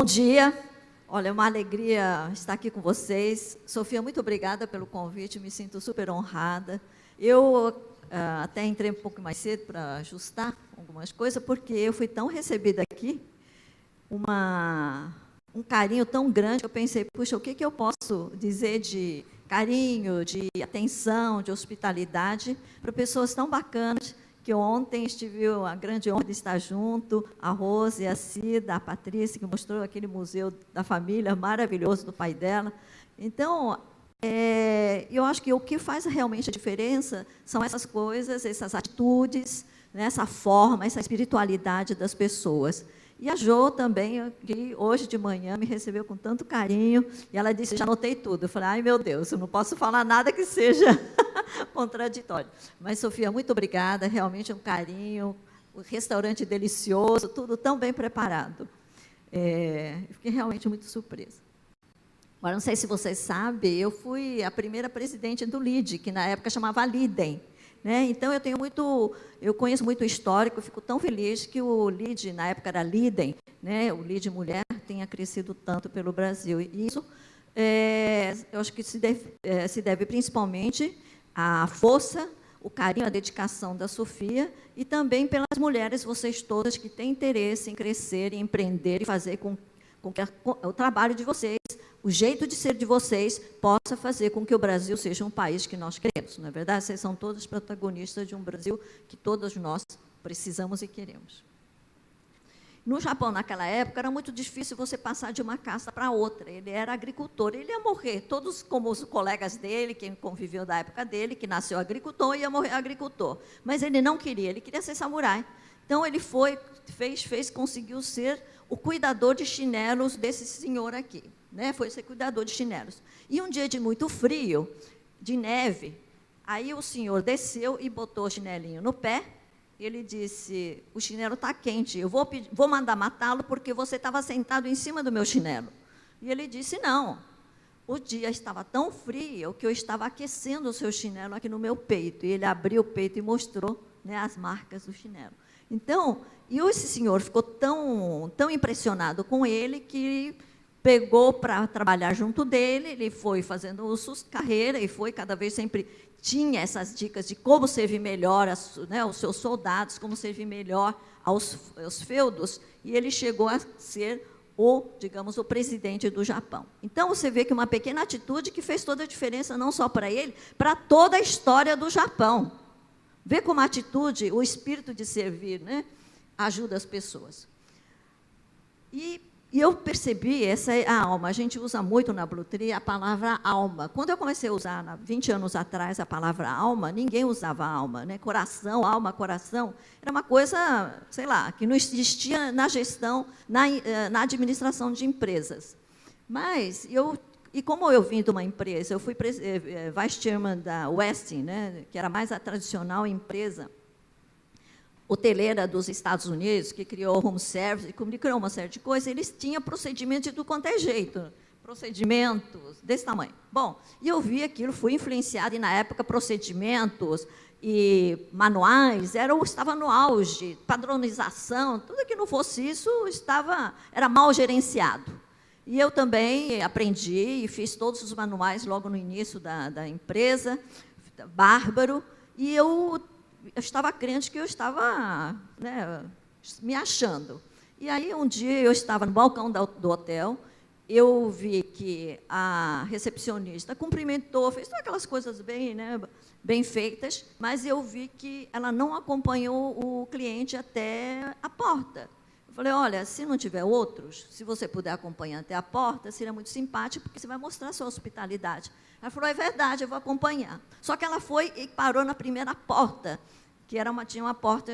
Bom dia. Olha, é uma alegria estar aqui com vocês. Sofia, muito obrigada pelo convite, me sinto super honrada. Eu até entrei um pouco mais cedo para ajustar algumas coisas, porque eu fui tão recebida aqui, um carinho tão grande, que eu pensei, puxa, o que eu posso dizer de carinho, de atenção, de hospitalidade para pessoas tão bacanas, que ontem tive a grande honra de estar junto, a Rose, a Cida, a Patrícia, que mostrou aquele museu da família maravilhoso do pai dela. Então, eu acho que o que faz realmente a diferença são essas coisas, essas atitudes, né, essa forma, essa espiritualidade das pessoas. E a Jo também, que hoje de manhã me recebeu com tanto carinho, e ela disse, já anotei tudo. Eu falei, ai meu Deus, eu não posso falar nada que seja contraditório. Mas, Sofia, muito obrigada, realmente um carinho, o restaurante delicioso, tudo tão bem preparado. Eu fiquei realmente muito surpresa. Agora, não sei se vocês sabem, eu fui a primeira presidente do LIDE, que na época chamava LIDEM. Né? Então, eu conheço muito o histórico, fico tão feliz que o LIDE, na época era LIDEM, né? O LIDE Mulher, tenha crescido tanto pelo Brasil. E isso, eu acho que se deve principalmente à força, o carinho, a dedicação da Sofia, e também pelas mulheres, vocês todas, que têm interesse em crescer, em empreender e fazer com que o trabalho de vocês, o jeito de ser de vocês, possa fazer com que o Brasil seja um país que nós queremos. Não é verdade? Vocês são todos protagonistas de um Brasil que todos nós precisamos e queremos. No Japão, naquela época, era muito difícil você passar de uma casta para outra. Ele era agricultor, ele ia morrer. Todos, como os colegas dele, quem conviveu da época dele, que nasceu agricultor, ia morrer agricultor. Mas ele não queria, ele queria ser samurai. Então, ele conseguiu ser o cuidador de chinelos desse senhor aqui. Né? Foi ser cuidador de chinelos. E um dia de muito frio, de neve, aí o senhor desceu e botou o chinelinho no pé. Ele disse, o chinelo está quente, eu vou mandar matá-lo porque você estava sentado em cima do meu chinelo. E ele disse, não, o dia estava tão frio que eu estava aquecendo o seu chinelo aqui no meu peito. E ele abriu o peito e mostrou, né, as marcas do chinelo. Então, esse senhor ficou tão impressionado com ele que pegou para trabalhar junto dele, ele foi fazendo carreira e foi cada vez sempre tinha essas dicas de como servir melhor os seus soldados, como servir melhor aos feudos, e ele chegou a ser digamos, o presidente do Japão. Então, você vê que uma pequena atitude que fez toda a diferença, não só para ele, para toda a história do Japão. Vê como a atitude, o espírito de servir, né, ajuda as pessoas. E eu percebi, essa é a alma, a gente usa muito na Blue Tree a palavra alma. Quando eu comecei a usar, 20 anos atrás, a palavra alma, ninguém usava alma, né? Coração, alma, coração, era uma coisa, sei lá, que não existia na gestão, na administração de empresas. Mas, como eu vim de uma empresa, eu fui vice-chairman da Westin, né? Que era mais a tradicional empresa hoteleira dos Estados Unidos, que criou o home service, que criou uma série de coisas, eles tinham procedimentos de tudo quanto é jeito, procedimentos desse tamanho. Bom, e eu vi aquilo, fui influenciada, e na época procedimentos e manuais estava no auge, padronização, tudo que não fosse isso era mal gerenciado. E eu também aprendi e fiz todos os manuais logo no início da empresa, bárbaro, e eu estava crente que eu estava, né, me achando. E aí, um dia, eu estava no balcão do hotel, eu vi que a recepcionista cumprimentou, fez todas aquelas coisas bem feitas, mas eu vi que ela não acompanhou o cliente até a porta. Eu falei, olha, se não tiver outros, se você puder acompanhar até a porta, seria muito simpático, porque você vai mostrar a sua hospitalidade. Ela falou, é verdade, eu vou acompanhar. Só que ela foi e parou na primeira porta, que tinha uma porta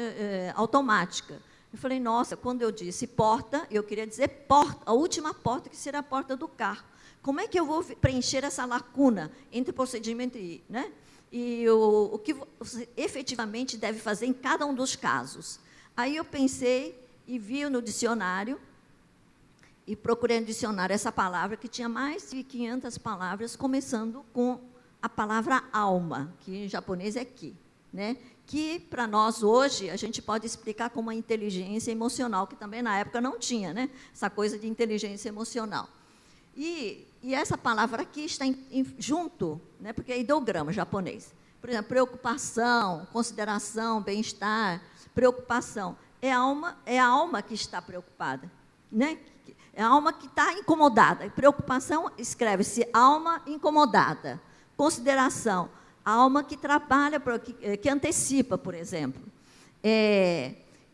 automática. Eu falei, nossa, quando eu disse porta, eu queria dizer porta, a última porta, que seria a porta do carro. Como é que eu vou preencher essa lacuna entre procedimento e o que você efetivamente deve fazer em cada um dos casos? Aí eu pensei e vi no dicionário, e procurei no dicionário essa palavra, que tinha mais de 500 palavras, começando com a palavra alma, que em japonês é ki. né? Que, para nós, hoje, a gente pode explicar como a inteligência emocional, que também, na época, não tinha, né? Essa coisa de inteligência emocional. E essa palavra aqui está junto, né? Porque é ideograma japonês. Por exemplo, preocupação, consideração, bem-estar, preocupação. É a alma que está preocupada, né? É a alma que está incomodada. Preocupação, escreve-se alma incomodada. Consideração, alma que trabalha, que antecipa, por exemplo.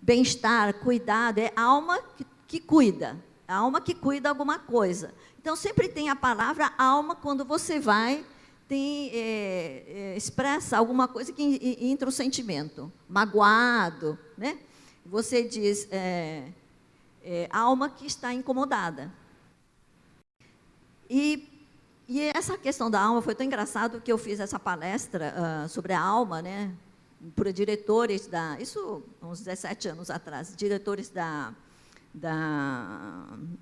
Bem-estar, cuidado, é alma que cuida. A alma que cuida alguma coisa. Então, sempre tem a palavra alma quando você vai, expressa alguma coisa que entra o sentimento. Magoado, né? Você diz alma que está incomodada. E essa questão da alma foi tão engraçado que eu fiz essa palestra sobre a alma, né? Para diretores isso uns 17 anos atrás, diretores da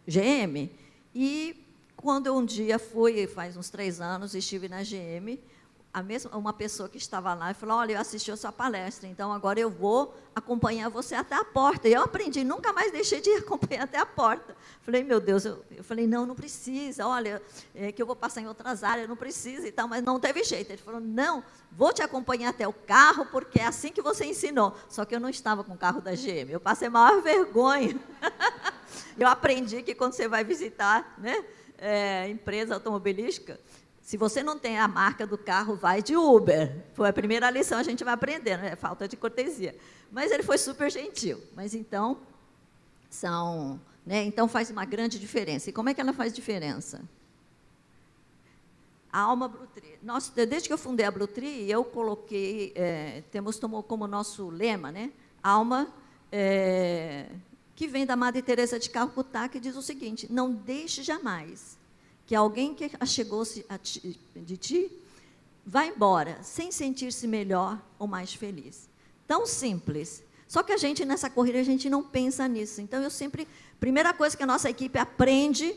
GM, e quando eu um dia fui, faz uns 3 anos, estive na GM, uma pessoa que estava lá e falou, olha, eu assisti a sua palestra, então agora eu vou acompanhar você até a porta. E eu aprendi, nunca mais deixei de acompanhar até a porta. Falei, meu Deus, eu falei, não precisa, olha, que eu vou passar em outras áreas, não precisa e tal, mas não teve jeito. Ele falou, não, vou te acompanhar até o carro, porque é assim que você ensinou. Só que eu não estava com o carro da GM, eu passei a maior vergonha. Eu aprendi que quando você vai visitar, né, empresa automobilística, se você não tem a marca do carro, vai de Uber. Foi a primeira lição, a gente vai aprendendo, é falta de cortesia. Mas ele foi super gentil. Mas então, então faz uma grande diferença. E como é que ela faz diferença? A alma Blutry. Desde que eu fundei a Blutry, eu coloquei, tomou como nosso lema, né? Alma, que vem da Madre Teresa de Calcutá, que diz o seguinte, não deixe jamais que alguém que achegou-se de ti vá embora sem sentir-se melhor ou mais feliz. Tão simples. Só que a gente, nessa corrida, a gente não pensa nisso. Então, primeira coisa que a nossa equipe aprende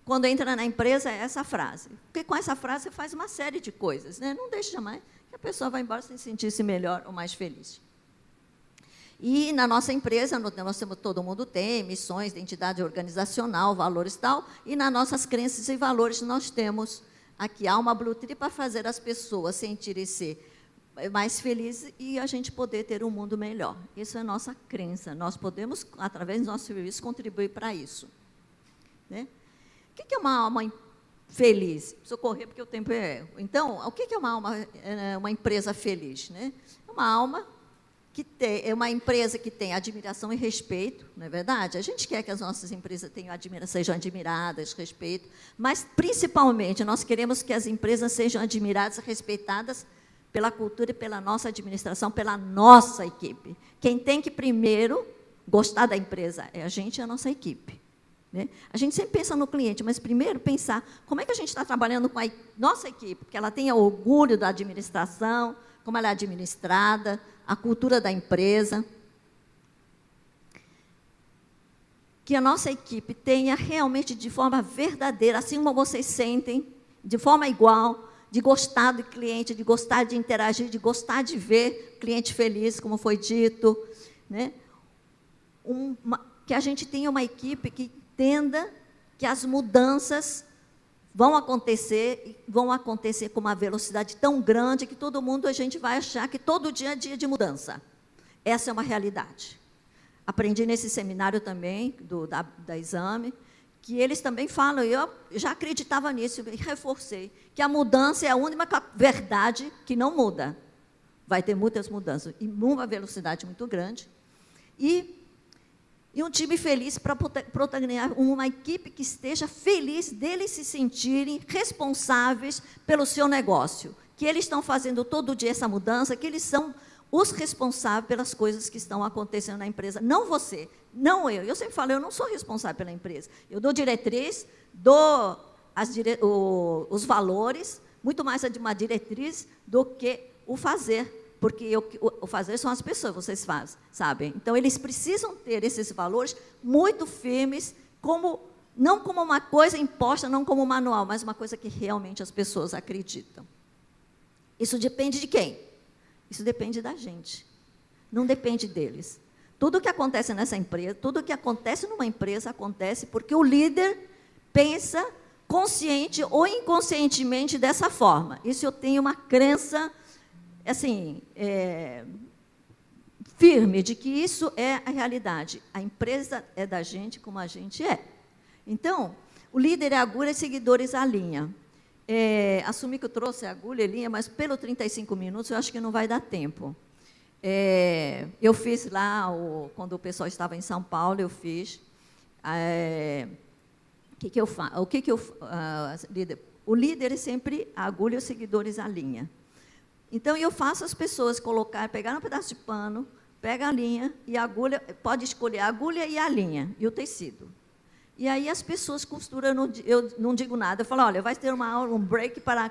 quando entra na empresa é essa frase. Porque com essa frase você faz uma série de coisas, né? Não deixe jamais que a pessoa vá embora sem sentir-se melhor ou mais feliz. E na nossa empresa, todo mundo tem missões, identidade organizacional, valores e tal, e nas nossas crenças e valores nós temos aqui Alma Blutry para fazer as pessoas sentirem-se mais felizes e a gente poder ter um mundo melhor. Isso é a nossa crença, nós podemos, através do nosso serviço, contribuir para isso. Né? O que é uma alma feliz? Preciso correr porque o tempo é... Então, o que é uma empresa feliz? Né? É uma alma... é uma empresa que tem admiração e respeito, não é verdade? A gente quer que as nossas empresas sejam admiradas, respeito, mas, principalmente, nós queremos que as empresas sejam admiradas e respeitadas pela cultura e pela nossa administração, pela nossa equipe. Quem tem que, primeiro, gostar da empresa é a gente e a nossa equipe. Né? A gente sempre pensa no cliente, mas, primeiro, pensar como é que a gente está trabalhando com a nossa equipe, que ela tenha orgulho da administração, como ela é administrada, a cultura da empresa, que a nossa equipe tenha realmente de forma verdadeira, assim como vocês sentem, de forma igual, de gostar do cliente, de gostar de interagir, de gostar de ver o cliente feliz, como foi dito, né? Que a gente tenha uma equipe que entenda que as mudanças vão acontecer com uma velocidade tão grande que todo mundo, a gente vai achar que todo dia é dia de mudança. Essa é uma realidade. Aprendi nesse seminário também, da Exame, que eles também falam, e eu já acreditava nisso, e reforcei, que a mudança é a única verdade que não muda. Vai ter muitas mudanças, e uma velocidade muito grande. E um time feliz para protagonizar uma equipe que esteja feliz deles se sentirem responsáveis pelo seu negócio, que eles estão fazendo todo dia essa mudança, que eles são os responsáveis pelas coisas que estão acontecendo na empresa. Não você, não eu. Eu sempre falo, eu não sou responsável pela empresa. Eu dou diretriz, dou os valores, muito mais de uma diretriz do que o fazer. Porque o fazer são as pessoas, vocês sabem. Então, eles precisam ter esses valores muito firmes, não como uma coisa imposta, não como manual, mas uma coisa que realmente as pessoas acreditam. Isso depende de quem? Isso depende da gente, não depende deles. Tudo que acontece nessa empresa, tudo que acontece numa empresa, acontece porque o líder pensa consciente ou inconscientemente dessa forma. Isso eu tenho uma crença, assim, firme, de que isso é a realidade. A empresa é da gente como a gente é. Então, o líder é a agulha e seguidores a linha. Assumi que eu trouxe a agulha e linha, mas pelo 35 minutos eu acho que não vai dar tempo. Eu fiz lá, quando o pessoal estava em São Paulo, eu fiz. O líder é sempre a agulha e os seguidores a linha. Então, eu faço as pessoas pegar um pedaço de pano, pega a linha e a agulha, pode escolher a agulha e a linha, e o tecido. E aí as pessoas costuram, eu não digo nada, eu falo, olha, vai ter uma aula, um break para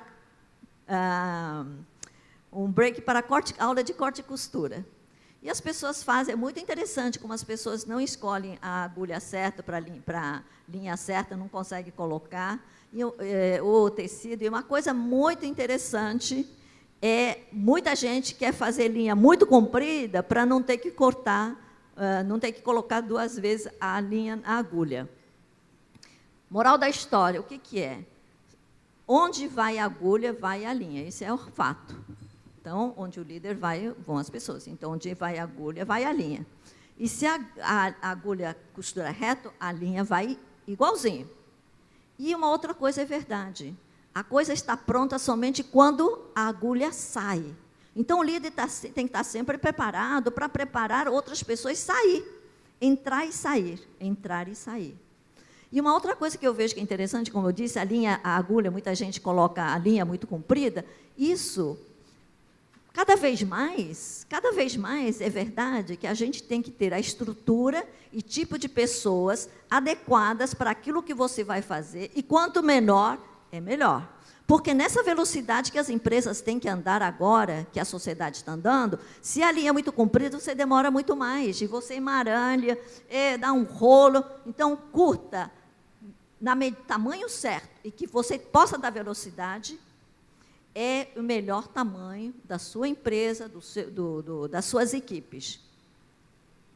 aula de corte e costura. E as pessoas fazem, é muito interessante como as pessoas não escolhem a agulha certa para a linha certa, não conseguem colocar o tecido. E uma coisa muito interessante muita gente quer fazer linha muito comprida para não ter que cortar, não ter que colocar 2 vezes a linha na agulha. Moral da história, o que é? Onde vai a agulha, vai a linha. Isso é o fato. Então, onde o líder vai, vão as pessoas. Então, onde vai a agulha, vai a linha. E se a agulha costura reto, a linha vai igualzinho. E uma outra coisa é verdade. A coisa está pronta somente quando a agulha sai. Então, o líder tem que estar sempre preparado para preparar outras pessoas sair. Entrar e sair. Entrar e sair. E uma outra coisa que eu vejo que é interessante, como eu disse, a agulha, muita gente coloca a linha muito comprida. Isso... Cada vez mais é verdade que a gente tem que ter a estrutura e tipo de pessoas adequadas para aquilo que você vai fazer, e quanto menor, é melhor. Porque nessa velocidade que as empresas têm que andar agora, que a sociedade está andando, se a linha é muito comprida, você demora muito mais, e você emaranha, dá um rolo. Então, curta, no tamanho certo, e que você possa dar velocidade, é o melhor tamanho da sua empresa, das suas equipes.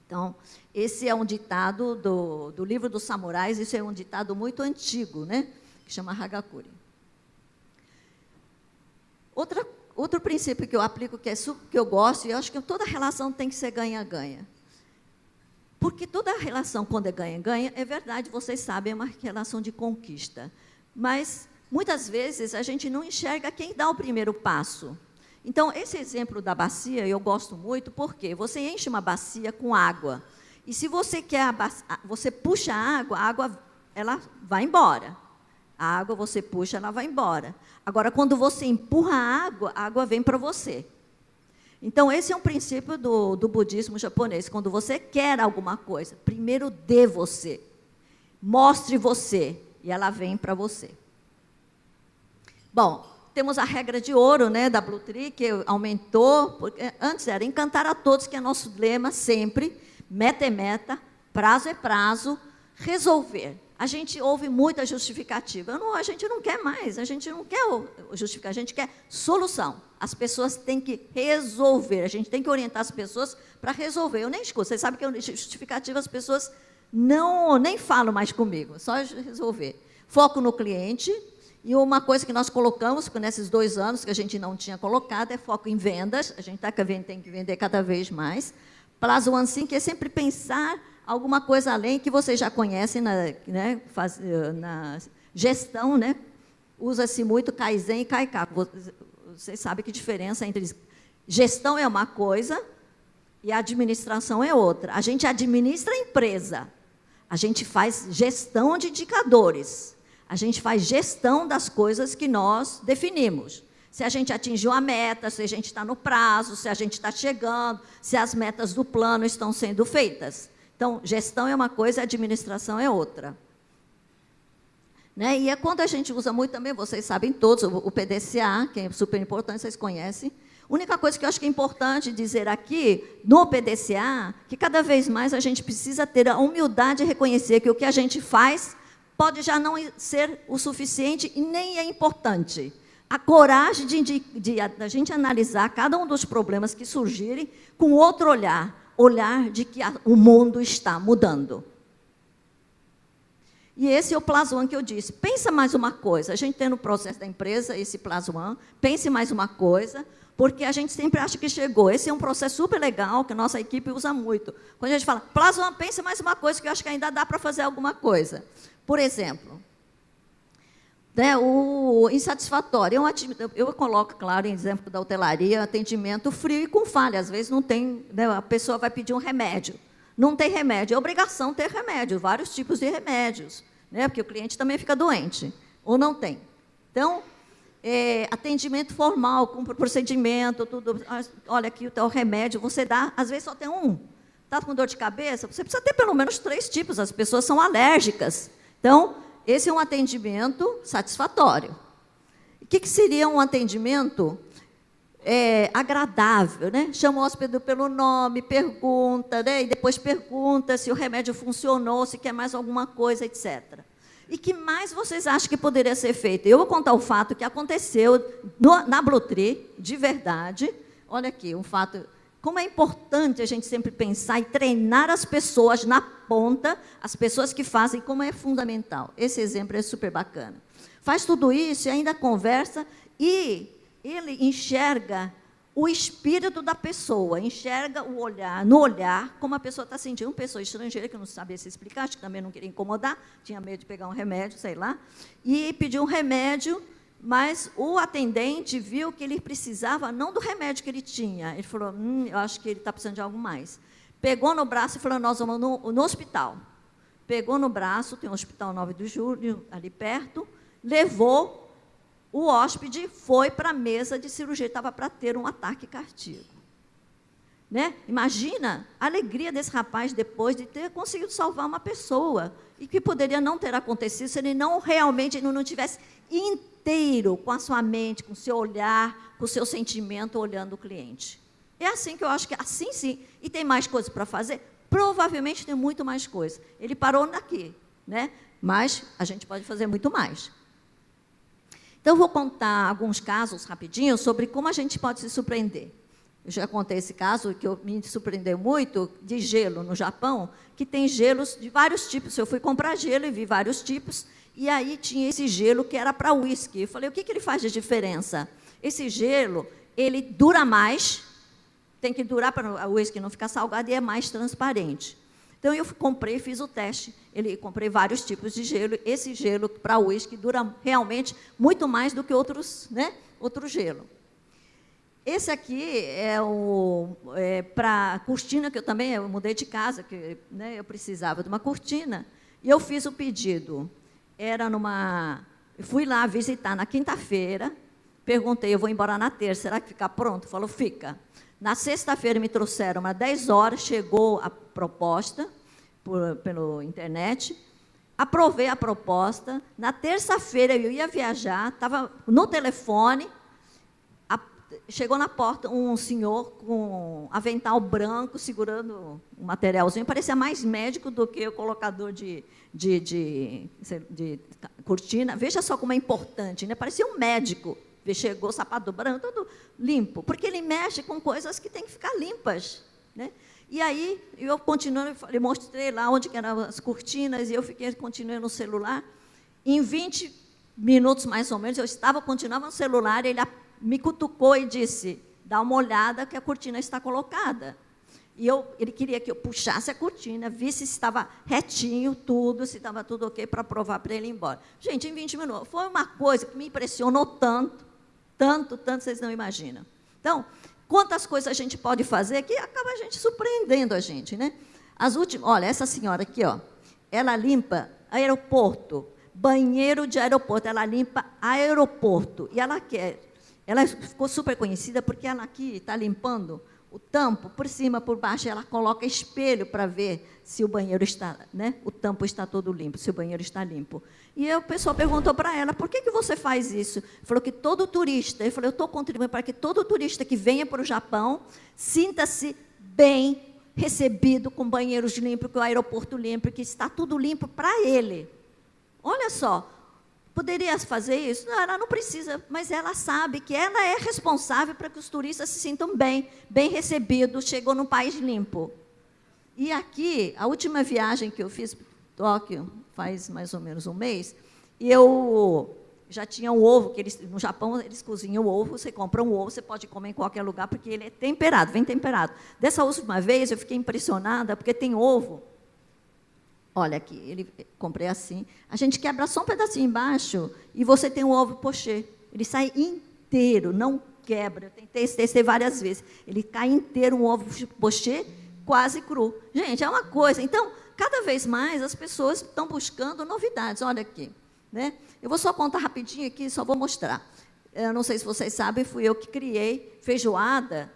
Então, esse é um ditado do livro dos samurais, isso é um ditado muito antigo, né? Que chama Hagakure. Outro princípio que eu aplico, que eu gosto, e eu acho que toda relação tem que ser ganha-ganha. Porque toda relação, quando é ganha-ganha, é verdade, vocês sabem, é uma relação de conquista. Mas... muitas vezes, a gente não enxerga quem dá o primeiro passo. Então, esse exemplo da bacia, eu gosto muito, porque você enche uma bacia com água. E se você você puxa a água, ela vai embora. A água você puxa, ela vai embora. Agora, quando você empurra a água vem para você. Então, esse é um princípio do budismo japonês. Quando você quer alguma coisa, primeiro dê você. Mostre você, e ela vem para você. Bom, temos a regra de ouro, né, da Blue Tree, que aumentou, porque antes era encantar a todos, que é nosso lema sempre, meta é meta, prazo é prazo, resolver. A gente ouve muita justificativa. A gente não quer mais, a gente não quer justificar, a gente quer solução. As pessoas têm que resolver, a gente tem que orientar as pessoas para resolver. Eu nem escuto, vocês sabem que eu justificativa, as pessoas nem falam mais comigo, só resolver. Foco no cliente. E uma coisa que nós colocamos, nesses 2 anos que a gente não tinha colocado, é foco em vendas. A gente tem que vender cada vez mais. Plaza One Thing, que é sempre pensar alguma coisa além, que vocês já conhecem na gestão, né? Usa-se muito Kaizen e Kaikaku. Vocês sabem que diferença entre gestão é uma coisa e a administração é outra. A gente administra a empresa. A gente faz gestão de indicadores. A gente faz gestão das coisas que nós definimos. Se a gente atingiu a meta, se a gente está no prazo, se a gente está chegando, se as metas do plano estão sendo feitas. Então, gestão é uma coisa, administração é outra. Né? E é quando a gente usa muito também, vocês sabem todos, o PDCA, que é super importante, vocês conhecem. A única coisa que eu acho que é importante dizer aqui, no PDCA, que cada vez mais a gente precisa ter a humildade de reconhecer que o que a gente faz pode já não ser o suficiente e nem é importante. a coragem de a gente analisar cada um dos problemas que surgirem com outro olhar de que o mundo está mudando. E esse é o Plus One que eu disse. Pensa mais uma coisa. A gente tem no processo da empresa esse Plus One. Pense mais uma coisa, porque a gente sempre acha que chegou. Esse é um processo super legal, que a nossa equipe usa muito. Quando a gente fala, Plus One, pensa mais uma coisa, que eu acho que ainda dá para fazer alguma coisa. Por exemplo, né, o insatisfatório. Eu coloco, claro, em exemplo da hotelaria, atendimento frio e com falha. Às vezes não tem, né, a pessoa vai pedir um remédio. Não tem remédio, é obrigação ter remédio, vários tipos de remédios, né? Porque o cliente também fica doente, ou não tem. Então, atendimento formal, com procedimento, tudo. Olha, aqui o teu remédio, você dá, às vezes só tem um. Está com dor de cabeça? Você precisa ter pelo menos 3 tipos, as pessoas são alérgicas. Então, esse é um atendimento satisfatório. O que seria um atendimento agradável, né? Chama o hóspede pelo nome, pergunta, né? E depois pergunta se o remédio funcionou, se quer mais alguma coisa, etc. E que mais vocês acham que poderia ser feito? Eu vou contar o fato que aconteceu na Bluetree, de verdade. Olha aqui, um fato. Como é importante a gente sempre pensar e treinar as pessoas na ponta, as pessoas que fazem, como é fundamental. Esse exemplo é super bacana. Faz tudo isso e ainda conversa e ele enxerga o espírito da pessoa, enxerga o olhar, no olhar, como a pessoa está sentindo. Uma pessoa estrangeira que não sabia se explicar, acho que também não queria incomodar, tinha medo de pegar um remédio, sei lá, e pediu um remédio, mas o atendente viu que ele precisava não do remédio que ele tinha. Ele falou, eu acho que ele está precisando de algo mais. Pegou no braço e falou, nós vamos no hospital. Pegou no braço, tem um hospital 9 de julho, ali perto, levou. O hóspede foi para a mesa de cirurgia, estava para ter um ataque cardíaco. Né? Imagina a alegria desse rapaz depois de ter conseguido salvar uma pessoa, e que poderia não ter acontecido se ele não realmente não tivesse inteiro com a sua mente, com o seu olhar, com o seu sentimento, olhando o cliente. É assim que eu acho que, assim sim, e tem mais coisas para fazer? Provavelmente tem muito mais coisa. Ele parou daqui, né? Mas a gente pode fazer muito mais. Então, eu vou contar alguns casos rapidinho sobre como a gente pode se surpreender. Eu já contei esse caso, que me surpreendeu muito, de gelo no Japão, que tem gelos de vários tipos. Eu fui comprar gelo e vi vários tipos, e aí tinha esse gelo que era para uísque. Eu falei, o que ele faz de diferença? Esse gelo, ele dura mais, tem que durar para o uísque não ficar salgado, e é mais transparente. Então, eu comprei, fiz o teste, comprei vários tipos de gelo. Esse gelo para uísque dura realmente muito mais do que outros, né, outro gelo. Esse aqui para cortina, que eu mudei de casa, que, né, eu precisava de uma cortina, e eu fiz o pedido. Eu fui lá visitar na quinta-feira, perguntei, eu vou embora na terça, será que fica pronto? Falou, fica. Na sexta-feira me trouxeram, às 10 horas, chegou a proposta pela internet, aprovei a proposta. Na terça-feira eu ia viajar, estava no telefone, chegou na porta um senhor com avental branco, segurando um materialzinho, parecia mais médico do que o colocador de cortina. Veja só como é importante, né? Parecia um médico. Chegou sapato branco, tudo limpo, porque ele mexe com coisas que têm que ficar limpas, né? E aí, eu continuando, eu mostrei lá onde eram as cortinas, e eu continuei no celular. Em 20 minutos, mais ou menos, continuava no celular, ele me cutucou e disse, dá uma olhada que a cortina está colocada. E ele queria que eu puxasse a cortina, visse se estava retinho tudo, se estava tudo ok, para provar para ele ir embora. Gente, em 20 minutos, foi uma coisa que me impressionou tanto, vocês não imaginam. Então, quantas coisas a gente pode fazer que acaba a gente surpreendendo a gente, né? Olha, essa senhora aqui, ó, ela limpa aeroporto, banheiro de aeroporto, ela limpa aeroporto. E ela ficou super conhecida porque ela aqui está limpando o tampo, por cima, por baixo, ela coloca espelho para ver se o banheiro está, né, o tampo está todo limpo, se o banheiro está limpo. E o pessoal perguntou para ela, por que você faz isso? Falou que todo turista, eu falei, eu estou contribuindo para que todo turista que venha para o Japão sinta-se bem recebido, com banheiros limpos, com o aeroporto limpo, que está tudo limpo para ele. Olha só, Poderia fazer isso? Não, ela não precisa, mas ela sabe que ela é responsável para que os turistas se sintam bem, bem recebidos, chegou num país limpo. E aqui, a última viagem que eu fiz para Tóquio, faz mais ou menos um mês, e eu já tinha um ovo, que eles, no Japão eles cozinham o ovo, você compra um ovo, você pode comer em qualquer lugar, porque ele é temperado, vem temperado. Dessa última vez, eu fiquei impressionada, porque tem ovo. Olha aqui, comprei assim. A gente quebra só um pedacinho embaixo e você tem um ovo pochê. Ele sai inteiro, não quebra. Eu testei várias vezes. Ele cai inteiro, um ovo pochê, quase cru. Gente, é uma coisa. Então, cada vez mais as pessoas estão buscando novidades. Olha aqui, né? Eu vou só contar rapidinho aqui, só vou mostrar. Eu não sei se vocês sabem, fui eu que criei feijoada,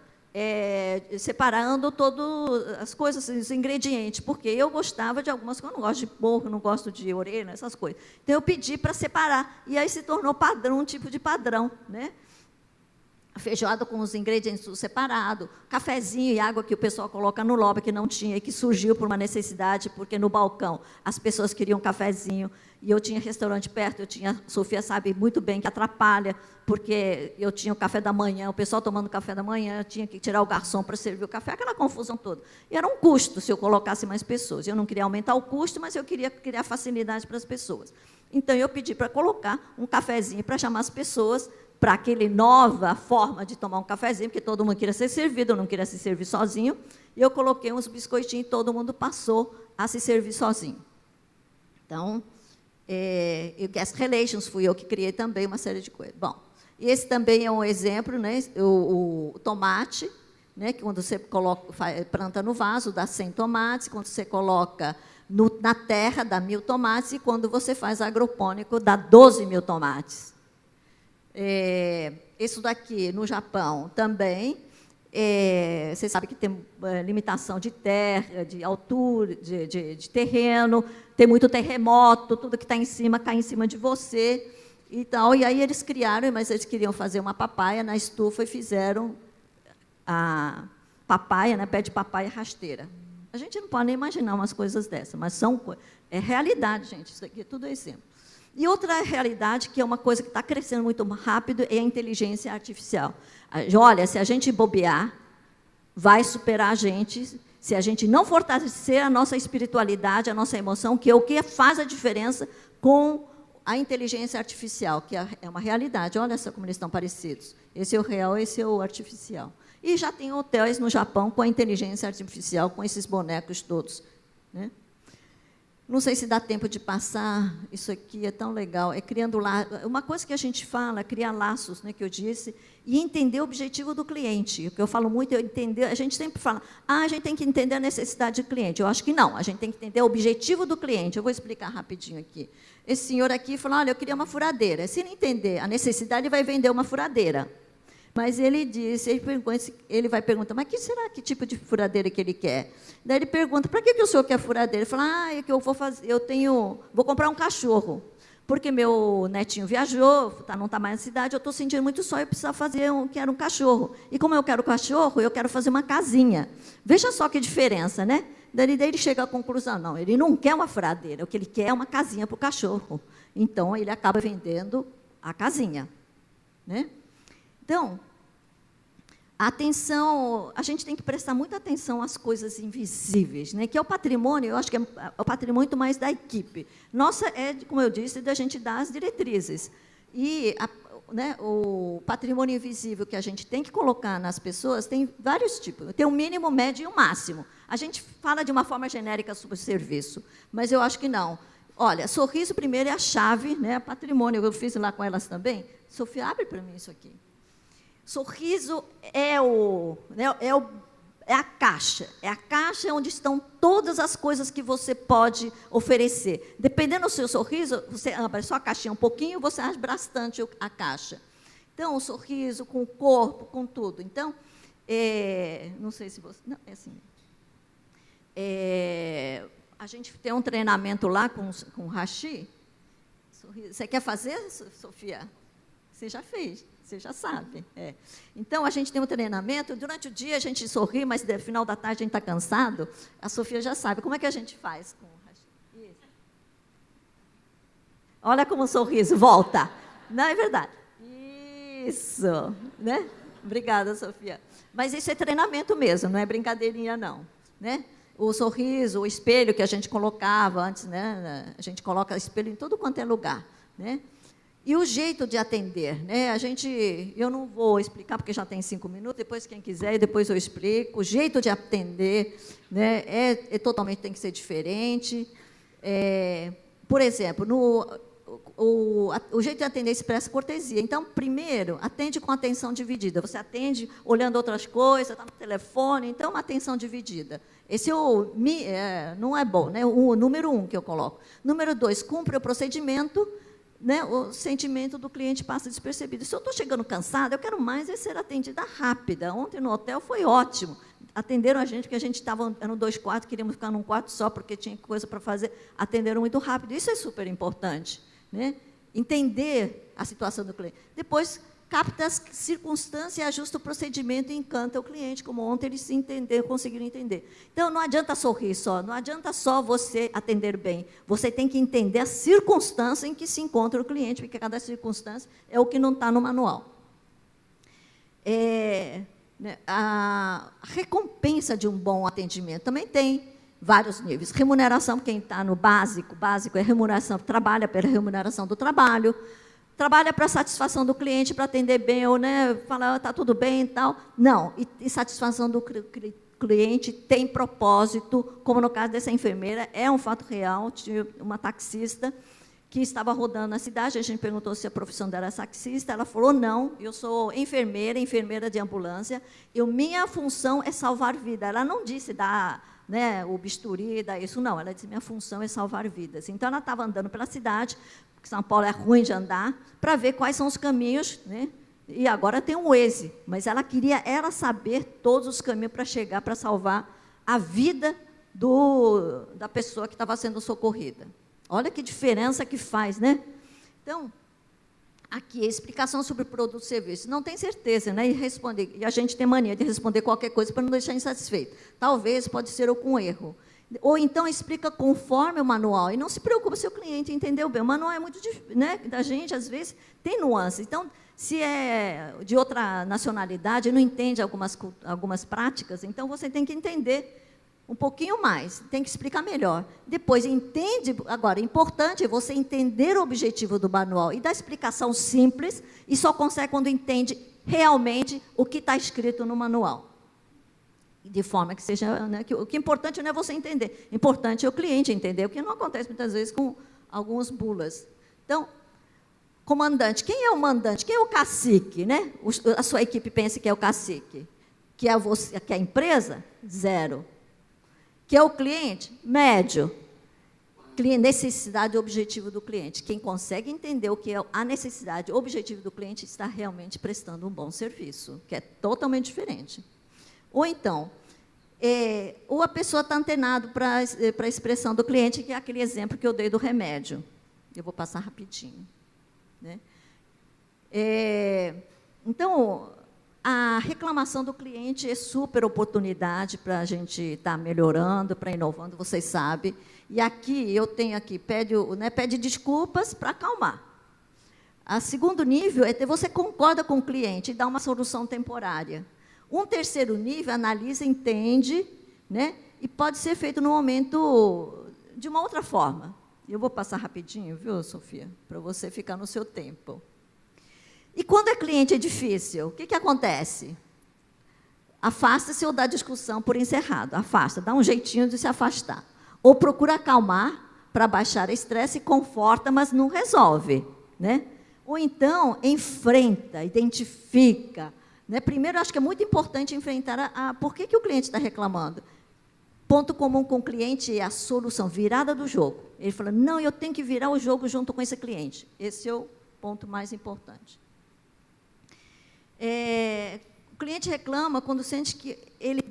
separando todas as coisas, os ingredientes, porque eu gostava de algumas coisas, eu não gosto de porco, não gosto de orelha, essas coisas. Então, eu pedi para separar, e aí se tornou padrão, um tipo de padrão, né? Feijoada com os ingredientes tudo separado, cafezinho e água que o pessoal coloca no lobby, que não tinha, e que surgiu por uma necessidade, porque no balcão as pessoas queriam cafezinho, e eu tinha restaurante perto, a Sofia sabe muito bem que atrapalha, porque eu tinha o café da manhã, o pessoal tomando café da manhã, eu tinha que tirar o garçom para servir o café, aquela confusão toda. E era um custo se eu colocasse mais pessoas. Eu não queria aumentar o custo, mas eu queria criar facilidade para as pessoas. Então, eu pedi para colocar um cafezinho para chamar as pessoas para aquela nova forma de tomar um cafezinho, porque todo mundo queria ser servido, eu não queria se servir sozinho, e eu coloquei uns biscoitinhos e todo mundo passou a se servir sozinho. Então, e Guest Relations, fui eu que criei também uma série de coisas. Bom, e esse também é um exemplo, né, o tomate, né, que quando você planta no vaso, dá 100 tomates, quando você coloca na terra, dá 1.000 tomates, e quando você faz agropônico, dá 12.000 tomates. Isso daqui, no Japão, também, você sabe que tem limitação de terra, de altura, de terreno, tem muito terremoto, tudo que está em cima cai em cima de você. E aí eles criaram, mas eles queriam fazer uma papaya na estufa e fizeram a papaya, né, pé de papaya rasteira. A gente não pode nem imaginar umas coisas dessas, mas é realidade, gente, isso aqui é tudo exemplo. E outra realidade, que é uma coisa que está crescendo muito rápido, é a inteligência artificial. Olha, se a gente bobear, vai superar a gente, se a gente não fortalecer a nossa espiritualidade, a nossa emoção, que é o que faz a diferença com a inteligência artificial, que é uma realidade. Olha só como eles estão parecidos. Esse é o real, esse é o artificial. E já tem hotéis no Japão com a inteligência artificial, com esses bonecos todos, né? Não sei se dá tempo de passar, isso aqui é tão legal, é criando laços. Uma coisa que a gente fala, criar laços, né, que eu disse, e entender o objetivo do cliente. O que eu falo muito é entender, a gente sempre fala, a gente tem que entender a necessidade do cliente. Eu acho que não, a gente tem que entender o objetivo do cliente. Eu vou explicar rapidinho aqui. Esse senhor aqui falou, olha, eu queria uma furadeira. Se ele entender a necessidade, ele vai vender uma furadeira. Mas ele disse, ele vai perguntar, mas que tipo de furadeira que ele quer? Daí ele pergunta, para que o senhor quer furadeira? Ele fala, é que eu vou fazer, vou comprar um cachorro, porque meu netinho viajou, não está mais na cidade, eu estou sentindo muito só, eu preciso quero um cachorro. E como eu quero cachorro, eu quero fazer uma casinha. Veja só que diferença, né? Daí ele chega à conclusão, não, ele não quer uma furadeira, o que ele quer é uma casinha para o cachorro. Então, ele acaba vendendo a casinha, né? Então, a gente tem que prestar muita atenção às coisas invisíveis, né? Que é o patrimônio, eu acho que é o patrimônio muito mais da equipe. Nossa, como eu disse, da gente dar as diretrizes. E né, o patrimônio invisível que a gente tem que colocar nas pessoas tem vários tipos. Tem o mínimo, o médio e o máximo. A gente fala de uma forma genérica sobre o serviço, mas eu acho que não. Olha, sorriso primeiro é a chave, né? Patrimônio, eu fiz lá com elas também. Sofia, abre para mim isso aqui. Sorriso é a caixa. É a caixa onde estão todas as coisas que você pode oferecer. Dependendo do seu sorriso, você abre só a caixinha um pouquinho, você abre bastante a caixa. Então, o sorriso com o corpo, com tudo. Então, não sei se você... Não, é assim. A gente tem um treinamento lá com o Hashi. Você quer fazer, Sofia? Você já fez. Você já sabe. Então, a gente tem um treinamento, durante o dia a gente sorri, mas no final da tarde a gente está cansado. A Sofia já sabe. Como é que a gente faz com o Hashi? Olha como o sorriso volta. Não é verdade? Isso, né? Obrigada, Sofia. Mas isso é treinamento mesmo, não é brincadeirinha, não, né? O sorriso, o espelho que a gente colocava antes, né? A gente coloca espelho em tudo quanto é lugar, né? E o jeito de atender, né? Eu não vou explicar porque já tem 5 minutos, depois quem quiser, depois eu explico. O jeito de atender, né? Tem que ser diferente. Por exemplo, o jeito de atender expressa cortesia. Então, primeiro, atende com atenção dividida. Você atende olhando outras coisas, está no telefone, então, uma atenção dividida. Esse não é bom, né? O número 1 que eu coloco. Número 2, cumpre o procedimento, né? O sentimento do cliente passa despercebido. Se eu estou chegando cansada, eu quero mais ser atendida rápida. Ontem, no hotel, foi ótimo. Atenderam a gente, porque a gente estava no 2 quartos, queríamos ficar num quarto só, porque tinha coisa para fazer. Atenderam muito rápido. Isso é super importante, né? Entender a situação do cliente. Depois, capta as circunstâncias e ajusta o procedimento e encanta o cliente, como ontem eles conseguiram entender. Então, não adianta sorrir só, não adianta só você atender bem. Você tem que entender a circunstância em que se encontra o cliente, porque cada circunstância é o que não está no manual. A recompensa de um bom atendimento também tem vários níveis. Remuneração, quem está no básico é remuneração, trabalha pela remuneração do trabalho, trabalha para a satisfação do cliente, para atender bem, ou, né, falar, está tudo bem e tal. Não, e satisfação do cliente tem propósito, como no caso dessa enfermeira, é um fato real, tinha uma taxista que estava rodando na cidade, a gente perguntou se a profissão dela era taxista, ela falou, não, eu sou enfermeira de ambulância, minha função é salvar vida. Ela não disse né, o bisturi, isso não, ela disse, minha função é salvar vidas. Então, ela estava andando pela cidade, porque São Paulo é ruim de andar, para ver quais são os caminhos, né? E agora tem um Waze, mas ela queria saber todos os caminhos para chegar, para salvar a vida da pessoa que estava sendo socorrida. Olha que diferença que faz, né? Então, aqui, a explicação sobre produto e serviço. Não tem certeza, né? E a gente tem mania de responder qualquer coisa para não deixar insatisfeito. Talvez, pode ser com erro. Ou então, explica conforme o manual. E não se preocupe se o cliente entendeu bem. O manual é muito difícil, né? Da gente, às vezes, tem nuances. Então, se é de outra nacionalidade, não entende algumas práticas, então você tem que entender um pouquinho mais, tem que explicar melhor. Depois, agora, importante é você entender o objetivo do manual e dar explicação simples, e só consegue quando entende realmente o que está escrito no manual. De forma que seja, né, o que é importante não é você entender, importante é o cliente entender, o que não acontece muitas vezes com algumas bulas. Então, comandante, quem é o mandante? Quem é o cacique, né? A sua equipe pensa que é o cacique. Que é você, que é a empresa? 0. Que é o cliente? Médio. Necessidade e objetivo do cliente. Quem consegue entender o que é a necessidade e o objetivo do cliente está realmente prestando um bom serviço, que é totalmente diferente. Ou então, ou a pessoa está antenado para a expressão do cliente, que é aquele exemplo que eu dei do remédio. Eu vou passar rapidinho, né? Então, a reclamação do cliente é super oportunidade para a gente estar melhorando, para inovando, vocês sabem. E aqui, eu tenho aqui, pede desculpas para acalmar. O segundo nível é você concorda com o cliente e dá uma solução temporária. Um terceiro nível, analisa, entende, né? E pode ser feito no momento de uma outra forma. Eu vou passar rapidinho, viu, Sofia? Para você ficar no seu tempo. E quando cliente é difícil, o que acontece? Afasta-se ou dá discussão por encerrado. Afasta, dá um jeitinho de se afastar. Ou procura acalmar para baixar o estresse e conforta, mas não resolve, né? Ou então, enfrenta, identifica. Né? Primeiro, acho que é muito importante enfrentar por que o cliente está reclamando. Ponto comum com o cliente é a solução, virada do jogo. Ele fala, não, eu tenho que virar o jogo junto com esse cliente. Esse é o ponto mais importante. O cliente reclama quando sente que ele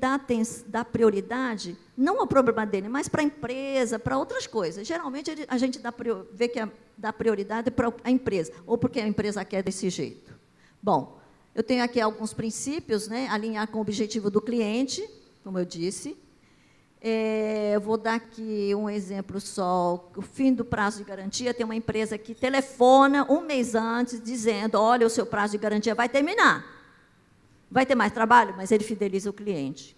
dá prioridade, não ao problema dele, mas para a empresa, para outras coisas. Geralmente, a gente vê que dá prioridade para a empresa, ou porque a empresa quer desse jeito. Bom, eu tenho aqui alguns princípios, né? Alinhar com o objetivo do cliente, como eu disse. Eu vou dar aqui um exemplo só. O fim do prazo de garantia, tem uma empresa que telefona um mês antes, dizendo, olha, o seu prazo de garantia vai terminar. Vai ter mais trabalho, mas ele fideliza o cliente.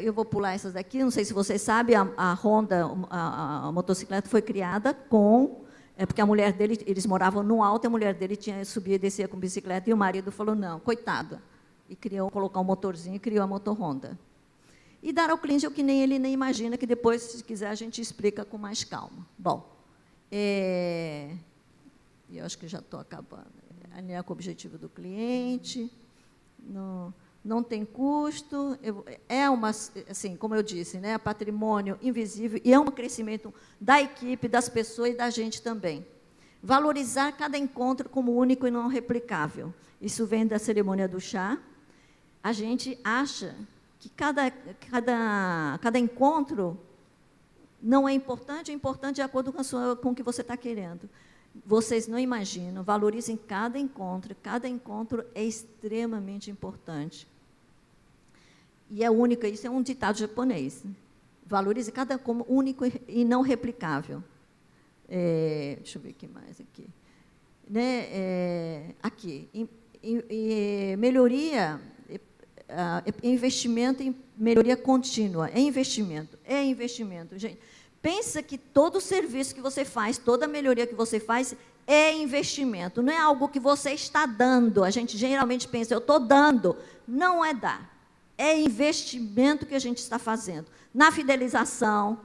Eu vou pular essas daqui, não sei se vocês sabem, a Honda, a motocicleta foi criada com... porque a mulher dele, eles moravam no alto, e a mulher dele subia e descia com bicicleta, e o marido falou, não, coitada. E colocou um motorzinho e criou a moto Honda. E dar ao cliente o que nem ele nem imagina, que depois, se quiser, a gente explica com mais calma. Bom, eu acho que já estou acabando. Alinhar com o objetivo do cliente, não tem custo, assim, como eu disse, né, patrimônio invisível, e é um crescimento da equipe, das pessoas e da gente também. Valorizar cada encontro como único e não replicável. Isso vem da cerimônia do chá. A gente acha que cada encontro não é importante de acordo com o que você está querendo. Vocês não imaginam, valorizem cada encontro é extremamente importante. E é único, isso é um ditado japonês. Valorize cada como único e não replicável. Deixa eu ver o que mais aqui. Aqui, melhoria... investimento em melhoria contínua, é investimento, gente. Pensa que todo serviço que você faz, toda melhoria que você faz, é investimento, não é algo que você está dando. A gente geralmente pensa, eu estou dando, não é dar, é investimento que a gente está fazendo, na fidelização,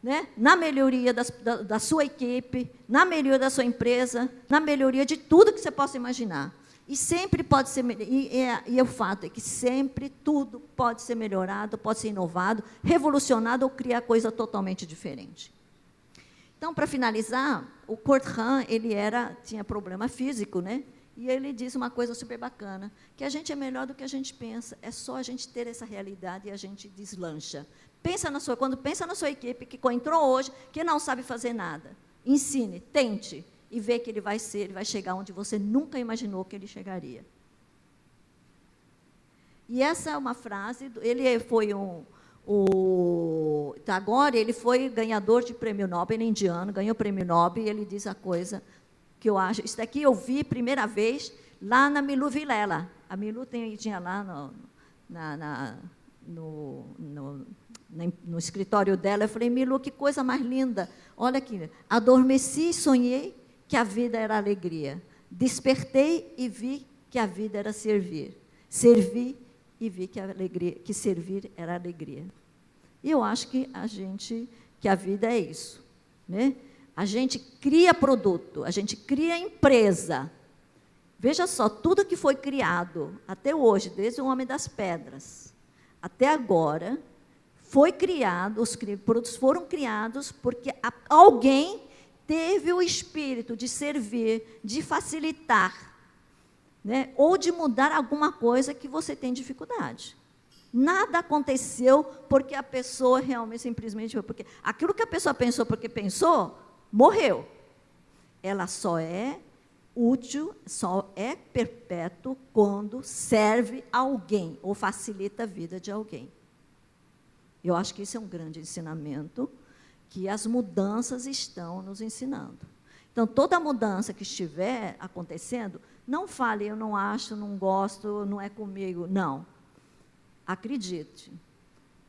né? Na melhoria da sua equipe, na melhoria da sua empresa, na melhoria de tudo que você possa imaginar. E sempre pode ser, e o fato é que sempre tudo pode ser melhorado, pode ser inovado, revolucionado ou criar coisa totalmente diferente. Então, para finalizar, o Kurt Hahn, tinha problema físico, né? E ele diz uma coisa super bacana, que a gente é melhor do que a gente pensa, é só a gente ter essa realidade e a gente deslancha. Quando pensa na sua equipe, que entrou hoje, que não sabe fazer nada, ensine, tente, e ver que ele vai chegar onde você nunca imaginou que ele chegaria. E essa é uma frase, ele foi agora ele foi ganhador de prêmio Nobel, ele é indiano, ganhou o prêmio Nobel, e ele diz a coisa que eu acho, isso daqui eu vi primeira vez lá na Milou Vilela. A Milou tinha lá no escritório dela, eu falei, Milou, que coisa mais linda, olha aqui, adormeci e sonhei que a vida era alegria. Despertei e vi que a vida era servir. Servi e vi que servir era alegria. E eu acho que a vida é isso, né? A gente cria produto, a gente cria empresa. Veja só, tudo que foi criado até hoje, desde o Homem das Pedras até agora, foi criado, os produtos foram criados porque alguém teve o espírito de servir, de facilitar, né? Ou de mudar alguma coisa que você tem dificuldade. Nada aconteceu porque a pessoa realmente, simplesmente, porque aquilo que a pessoa pensou porque pensou, morreu. Ela só é útil, só é perpétuo quando serve a alguém, ou facilita a vida de alguém. Eu acho que isso é um grande ensinamento, que as mudanças estão nos ensinando. Então, toda mudança que estiver acontecendo, não fale, eu não acho, não gosto, não é comigo. Não. Acredite.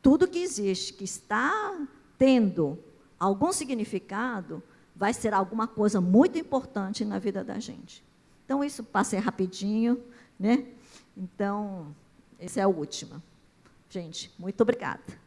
Tudo que existe, que está tendo algum significado, vai ser alguma coisa muito importante na vida da gente. Então, isso passei rapidinho, né? Então, essa é a última. Gente, muito obrigada.